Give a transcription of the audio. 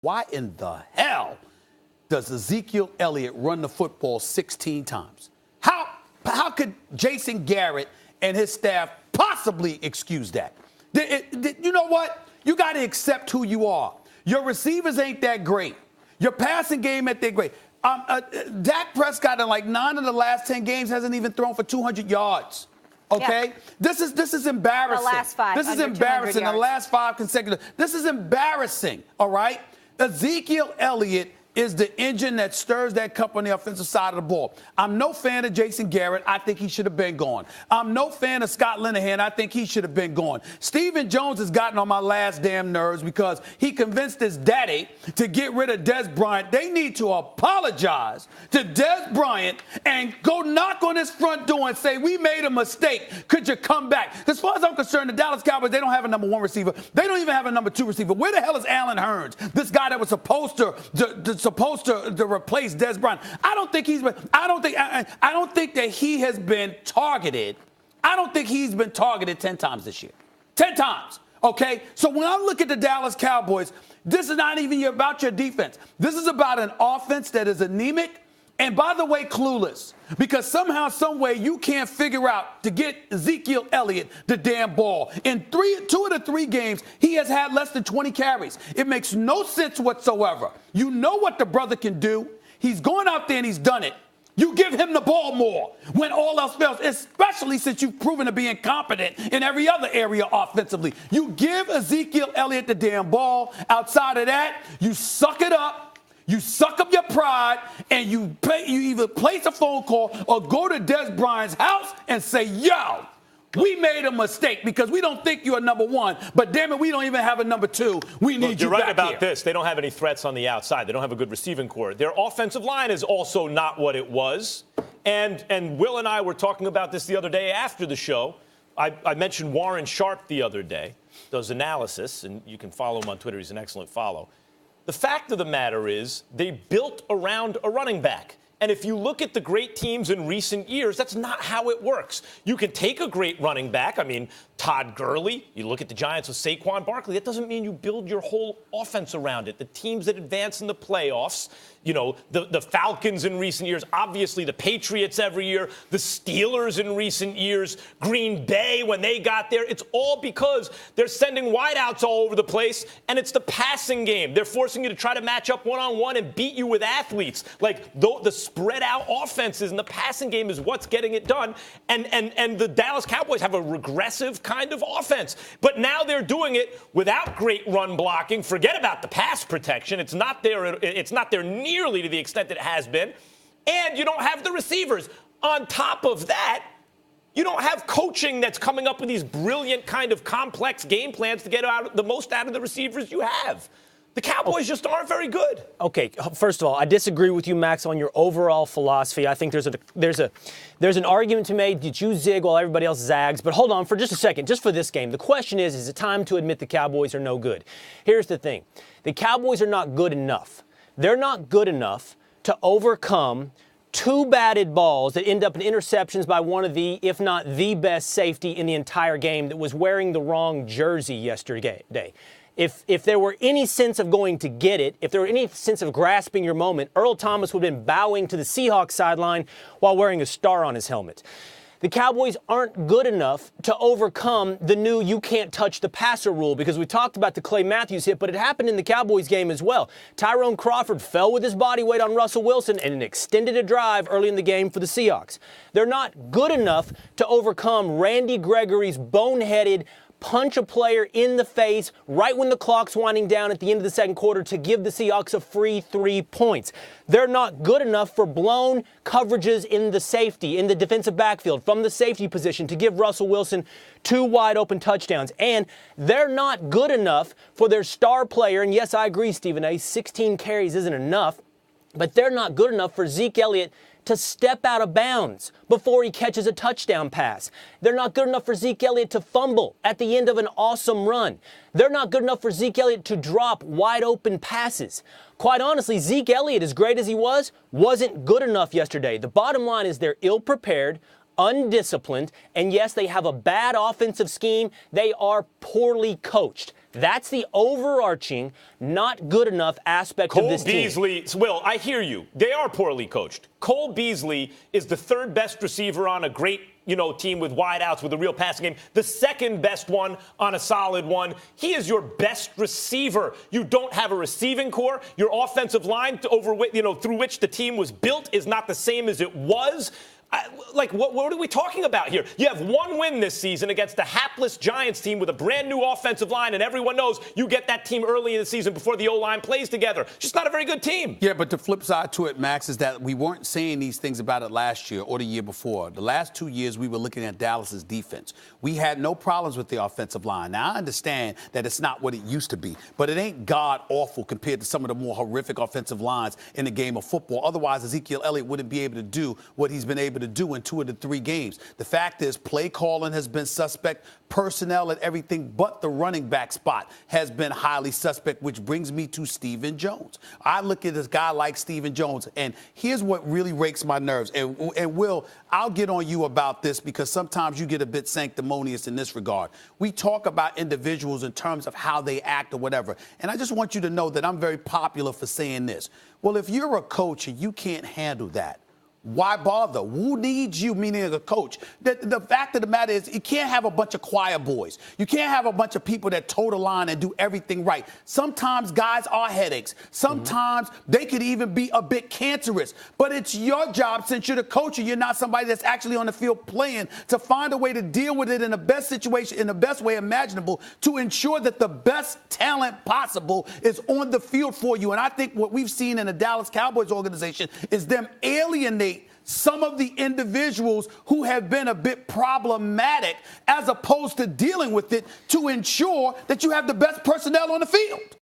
Why in the hell does Ezekiel Elliott run the football 16 times? How could Jason Garrett and his staff possibly excuse that? You know what? You got to accept who you are. Your receivers ain't that great. Your passing game ain't that great. Dak Prescott in like 9 of the last 10 games hasn't even thrown for 200 yards. Okay? Yeah. This is embarrassing. The last 5. This is embarrassing. The last 5 consecutive. This is embarrassing, all right? Ezekiel Elliott is the engine that stirs that cup on the offensive side of the ball. I'm no fan of Jason Garrett. I think he should have been gone. I'm no fan of Scott Linehan. I think he should have been gone. Stephen Jones has gotten on my last damn nerves because he convinced his daddy to get rid of Dez Bryant. They need to apologize to Dez Bryant and go knock on his front door and say, we made a mistake. Could you come back? As far as I'm concerned, the Dallas Cowboys, they don't have a number 1 receiver. They don't even have a number 2 receiver. Where the hell is Allen Hurns? This guy that was supposed to replace Dez Bryant. I don't think that he has been targeted. I don't think he's been targeted 10 times this year. 10 times. Okay? So when I look at the Dallas Cowboys, this is not even about your defense. This is about an offense that is anemic and, by the way, clueless. Because somehow, some way, you can't figure out to get Ezekiel Elliott the damn ball. In 2 of the 3 games, he has had less than 20 carries. It makes no sense whatsoever. You know what the brother can do. He's gone out there and he's done it. You give him the ball more when all else fails, especially since you've proven to be incompetent in every other area offensively. You give Ezekiel Elliott the damn ball. Outside of that, you suck it up. You suck up your pride, and you either place a phone call or go to Dez Bryant's house and say, yo, we made a mistake because we don't think you're a number 1, but damn it, we don't even have a number 2. We need you back here. You're right about this. They don't have any threats on the outside. They don't have a good receiving core. Their offensive line is also not what it was. And Will and I were talking about this the other day after the show. I mentioned Warren Sharp the other day, does analysis, and you can follow him on Twitter. He's an excellent follow. The fact of the matter is they built around a running back. And if you look at the great teams in recent years, that's not how it works. You can take a great running back. I mean, Todd Gurley, you look at the Giants with Saquon Barkley. That doesn't mean you build your whole offense around it. The teams that advance in the playoffs, you know, the Falcons in recent years, obviously the Patriots every year, the Steelers in recent years, Green Bay when they got there. It's all because they're sending wideouts all over the place, and it's the passing game. They're forcing you to try to match up one-on-one and beat you with athletes. Like the spread out offenses and the passing game is what's getting it done. And the Dallas Cowboys have a regressive kind of offense. But now they're doing it without great run blocking. Forget about the pass protection. It's not there nearly to the extent that it has been. And you don't have the receivers. On top of that, you don't have coaching that's coming up with these brilliant kind of complex game plans to get the most out of the receivers you have. The Cowboys just aren't very good. Okay, first of all, I disagree with you, Max, on your overall philosophy. I think there's an argument to be made that you zig while everybody else zags. But hold on for just a second, just for this game. The question is it time to admit the Cowboys are no good? Here's the thing. The Cowboys are not good enough. They're not good enough to overcome 2 batted balls that end up in interceptions by one of the, if not the best safety in the entire game that was wearing the wrong jersey yesterday. If there were any sense of going to get it, if there were any sense of grasping your moment, Earl Thomas would have been bowing to the Seahawks sideline while wearing a star on his helmet. The Cowboys aren't good enough to overcome the new you can't touch the passer rule because we talked about the Clay Matthews hit, but it happened in the Cowboys game as well. Tyrone Crawford fell with his body weight on Russell Wilson and extended a drive early in the game for the Seahawks. They're not good enough to overcome Randy Gregory's boneheaded punch a player in the face right when the clock's winding down at the end of the second quarter to give the Seahawks a free 3 points. They're not good enough for blown coverages in the defensive backfield from the safety position to give Russell Wilson 2 wide open touchdowns. And they're not good enough for their star player, and yes, I agree, Stephen A., 16 carries isn't enough, but they're not good enough for Zeke Elliott to step out of bounds before he catches a touchdown pass. They're not good enough for Zeke Elliott to fumble at the end of an awesome run. They're not good enough for Zeke Elliott to drop wide open passes. Quite honestly, Zeke Elliott, as great as he was, wasn't good enough yesterday. The bottom line is they're ill-prepared, undisciplined, and yes, they have a bad offensive scheme. They are poorly coached. That's the overarching, not good enough aspect of this team. Cole Beasley, Will, I hear you. They are poorly coached. Cole Beasley is the third best receiver on a great team with wideouts, with a real passing game. The second best one on a solid one. He is your best receiver. You don't have a receiving core. Your offensive line through which the team was built is not the same as it was. What are we talking about here? You have one win this season against the hapless Giants team with a brand new offensive line, and everyone knows you get that team early in the season before the O-line plays together. Just not a very good team. Yeah, but the flip side to it, Max, is that we weren't saying these things about it last year or the year before. The last 2 years, we were looking at Dallas's defense. We had no problems with the offensive line. Now, I understand that it's not what it used to be, but it ain't god-awful compared to some of the more horrific offensive lines in the game of football. Otherwise, Ezekiel Elliott wouldn't be able to do what he's been able to do in 2 of the 3 games. The fact is, play calling has been suspect. Personnel and everything but the running back spot has been highly suspect, which brings me to Stephen Jones. I look at this guy like Stephen Jones, and here's what really rakes my nerves. And Will, I'll get on you about this because sometimes you get a bit sanctimonious in this regard. We talk about individuals in terms of how they act or whatever. And I just want you to know that I'm very popular for saying this. Well, if you're a coach and you can't handle that, why bother? Who needs you, meaning a coach? The fact of the matter is you can't have a bunch of choir boys. You can't have a bunch of people that toe the line and do everything right. Sometimes guys are headaches. Sometimes they could even be a bit cancerous. But it's your job, since you're the coach and you're not somebody that's actually on the field playing, to find a way to deal with it in the best situation, in the best way imaginable, to ensure that the best talent possible is on the field for you. And I think what we've seen in the Dallas Cowboys organization is them alienate some of the individuals who have been a bit problematic, as opposed to dealing with it to ensure that you have the best personnel on the field.